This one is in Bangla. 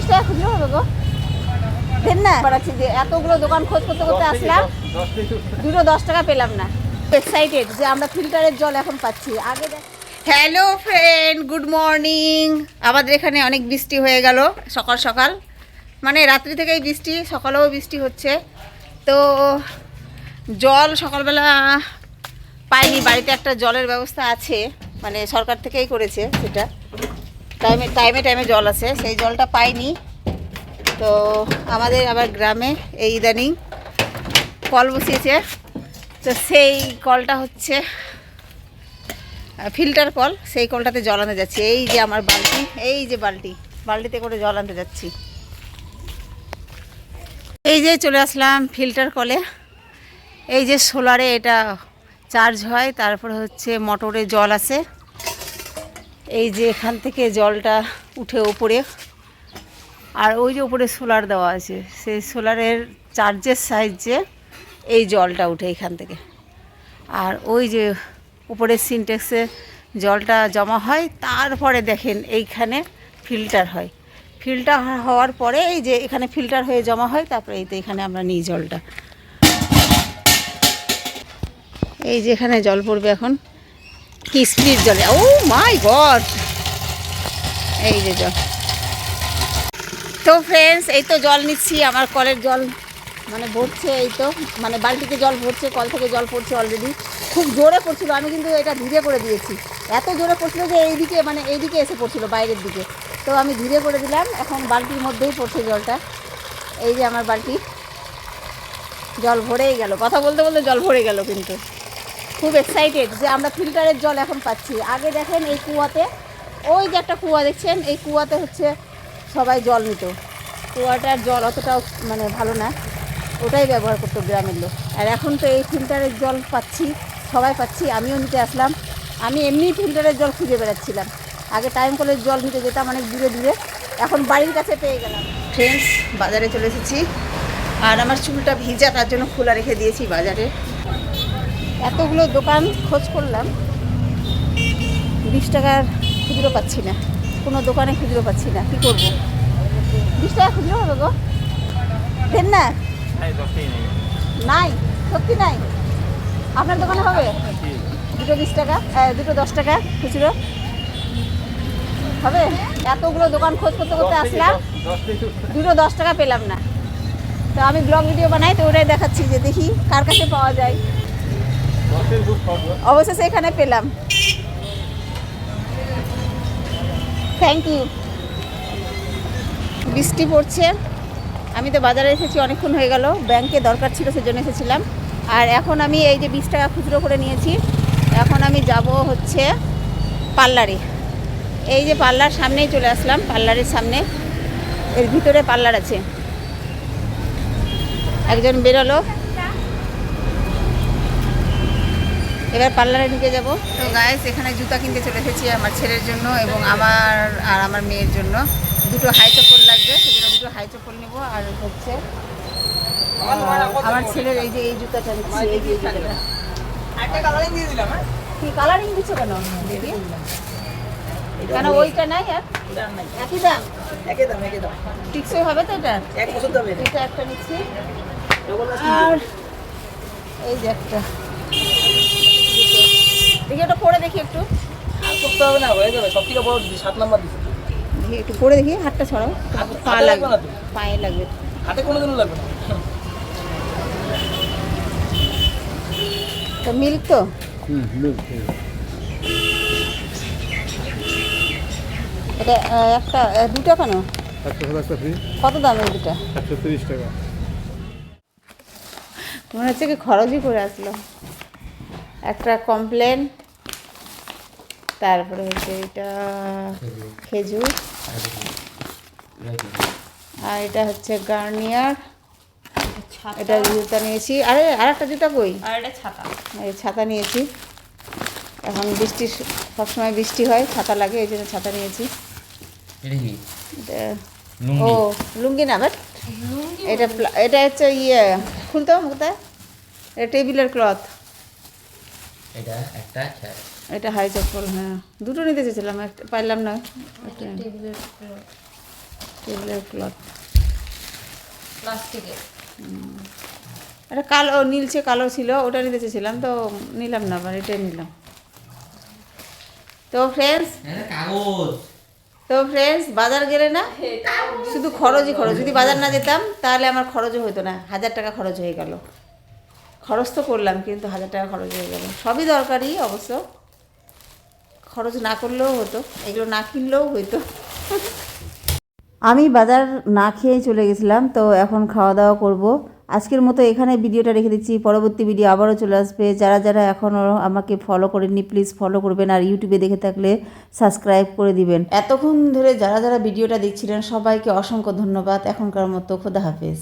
20 টাকা খুচরো হবে গো, দেন না বাড়াচ্ছি যে এতগুলো দোকান খোঁজ করতে করতে আসলাম, দুটো 10 টাকা পেলাম না। এক্সাইটেড যে আমরা ফিল্টারের জল এখন পাচ্ছি। আগে হ্যালো ফ্রেন্ড, গুড মর্নিং। আমাদের এখানে অনেক বৃষ্টি হয়ে গেল সকাল সকাল, মানে রাত্রি থেকেই বৃষ্টি, সকালেও বৃষ্টি হচ্ছে। তো জল সকালবেলা পাইনি, বাড়িতে একটা জলের ব্যবস্থা আছে, মানে সরকার থেকেই করেছে, সেটা টাইমে টাইমে টাইমে জল আছে, সেই জলটা পাইনি। তো আমাদের আবার গ্রামে এই ইদানিং কল বসিয়েছে, তো সেই কলটা হচ্ছে ফিল্টার কল, সেই কলটাতে জল আনতে যাচ্ছি। এই যে আমার বালতি, এই যে বালতিতে করে জল আনতে যাচ্ছি। এই যে চলে আসলাম ফিল্টার কলে। এই যে সোলারে এটা চার্জ হয়, তারপরে হচ্ছে মোটরে জল আসে। এই যে এখান থেকে জলটা উঠে উপরে, আর ওই যে উপরে সোলার দেওয়া আছে, সেই সোলারের চার্জের সাহায্যে এই জলটা উঠে এখান থেকে। আর ওই যে উপরের সিনটেক্সে জলটা জমা হয়, তারপরে দেখেন এইখানে ফিল্টার হয়। ফিল্টার হওয়ার পরে এই যে এখানে ফিল্টার হয়ে জমা হয়, তারপরে এই তো এখানে আমরা নিই জলটা। এই যে এখানে জল পড়বে এখন, কি স্পিড জলে, ও মাই গড! এই যে জল। তো ফ্রেন্ডস, এই তো জল নিচ্ছি, আমার কলের জল মানে ভরছে, এই তো মানে বালতিতে জল ভরছে, কল থেকে জল পড়ছে অলরেডি। খুব জোরে পড়ছিল, আমি কিন্তু এটা ধীরে করে দিয়েছি। এত জোরে পড়ছিল যে এইদিকে মানে এইদিকে এসে পড়ছিল, বাইরের দিকে, তো আমি ধীরে করে দিলাম। এখন বালতির মধ্যেই পড়ছে জলটা। এই যে আমার বালতি, জল ভরেই গেল, কথা বলতে বলতে জল ভরে গেল। কিন্তু খুব এক্সাইটেড যে আমরা ফিল্টারের জল এখন পাচ্ছি। আগে দেখেন এই কুয়াতে, ওই যে একটা কুয়া দেখছেন, এই কুয়াতে হচ্ছে সবাই জল নিত। কুয়াটার জল অতটাও মানে ভালো না, ওটাই ব্যবহার করতো গ্রামের লোক। আর এখন তো এই ফিল্টারের জল পাচ্ছি, সবাই পাচ্ছি, আমিও নিতে আসলাম। আমি এমনি ফিল্টারের জল খুঁজে বেড়াচ্ছিলাম। আগে টাইম কলের জল নিতে যেতাম অনেক দূরে দূরে, এখন বাড়ির কাছে পেয়ে গেলাম। ফ্রেন্ডস, বাজারে চলে এসেছি, আর আমার চুলটা ভিজা, তার জন্য খোলা রেখে দিয়েছি বাজারে। এতগুলো দোকান খোঁজ করলাম, 20 টাকার খুচরো পাচ্ছি না, কোনো দোকানে খুচরো পাচ্ছি না। কী করবো? 20 টাকা খুচরো হবে গো, দেন না? নাই, সত্যি নাই। আপনার দোকানে হবে? দুটো 20 টাকা, দুটো 10 টাকা খুচরো হবে? এতগুলো দোকান খোঁজ করতে করতে আসলাম, দুটো 10 টাকা পেলাম না। তো আমি ব্লগ ভিডিও বানাই, তো ওটাই দেখাচ্ছি যে দেখি কার কাছে পাওয়া যায়। অবশেষে এখানে পেলাম, থ্যাংক ইউ। বৃষ্টি পড়ছে, আমি তো বাজারে এসেছি অনেকক্ষণ হয়ে গেল, ব্যাংকে দরকার ছিল সেজন্য এসেছিলাম। আর এখন আমি এই যে 20 টাকা খুচরো করে নিয়েছি, এখন আমি যাব হচ্ছে পার্লারে। এই যে পার্লার সামনেই চলে আসলাম, পার্লারের সামনে, এর ভিতরে পার্লার আছে। একজন বেরোলো, এবার পার্লারে ঢুকে যাব। তো গাইস, এখানে জুতা কিনতে চলে এসেছি আমার ছেলের জন্য এবং আমার আর আমার মেয়ের জন্য। দুটো হাই চপ্পল লাগবে, সেজন্য দুটো হাই চপ্পল নেবো। আর হচ্ছে আমার ছেলের এই যে এই জুতাটা নিচ্ছি, এই যে জুতাটা। কি কালারিং দিচ্ছ কেন? কেন ওইটা নাই? আর একই দাম? টিকসই হবে তো এটা? এটা একটা নিচ্ছি, আর এই যে একটা, দেখি ওটা পরে দেখি একটু। করতে হবে না, হয়ে যাবে। সব থেকে বড় 7 নাম্বার দিচ্ছে, দেখি একটু পরে দেখি, হাতটা ছড়াও, পা লাগবে, পায়ে লাগবে, হাতে কোনোদিনও লাগবে না। তো মিল্ক তো, এটা একটা দুটো কেন? কত দাম এই দুটা? 130 টাকা। মনে হচ্ছে কি খরচই করে আসলো। একটা কমপ্লেন, তারপরে হচ্ছে এটা খেজুর, আর এটা হচ্ছে গার্নিয়ার। এটা জুতা নিয়েছি, আরে আর একটা জুতা কই? আর এটা ছাতা, এই ছাতা নিয়েছি। এখন বৃষ্টি, সবসময় বৃষ্টি হয়, ছাতা লাগে, এই জন্য ছাতা নিয়েছি। এটা ও লুঙ্গি না, বাট এটা এটা হচ্ছে ইয়ে, খুলতো মুখটা, এটা টেবিলের ক্লথ, এটা হাই চপ্পল। হ্যাঁ, দুটো নিতে চেয়েছিলাম, একটা পাইলাম না। টেবিলের ক্লথ। প্লাস্টিকের। একটা কালো নীলচে কালো ছিল, ওটা নিতে চেয়েছিলাম তো নিলাম না, আবার এটাই নিলাম। তো ফ্রেন্ডস কাগজ বাজার গেলে না শুধু খরচই খরচ। যদি বাজার না যেতাম তাহলে আমার খরচও হতো না, 1000 টাকা খরচ হয়ে গেল। খরচ তো করলাম কিন্তু 1000 টাকা খরচ হয়ে গেল। সবই দরকারি অবশ্য, খরচ না করলেও হতো, এগুলো না কিনলেও হইতো। আমি বাজার না খেয়েই চলে গেছিলাম, তো এখন খাওয়া দাওয়া করব। আজকের মতো এখানে ভিডিওটা রেখে দিচ্ছি, পরবর্তী ভিডিও আবারও চলে আসবে। যারা যারা এখনও আমাকে ফলো করেননি প্লিজ ফলো করবেন, আর ইউটিউবে দেখে থাকলে সাবস্ক্রাইব করে দিবেন। এতক্ষণ ধরে যারা যারা ভিডিওটা দেখছিলেন সবাইকে অসংখ্য ধন্যবাদ। এখনকার মতো খোদা হাফেজ।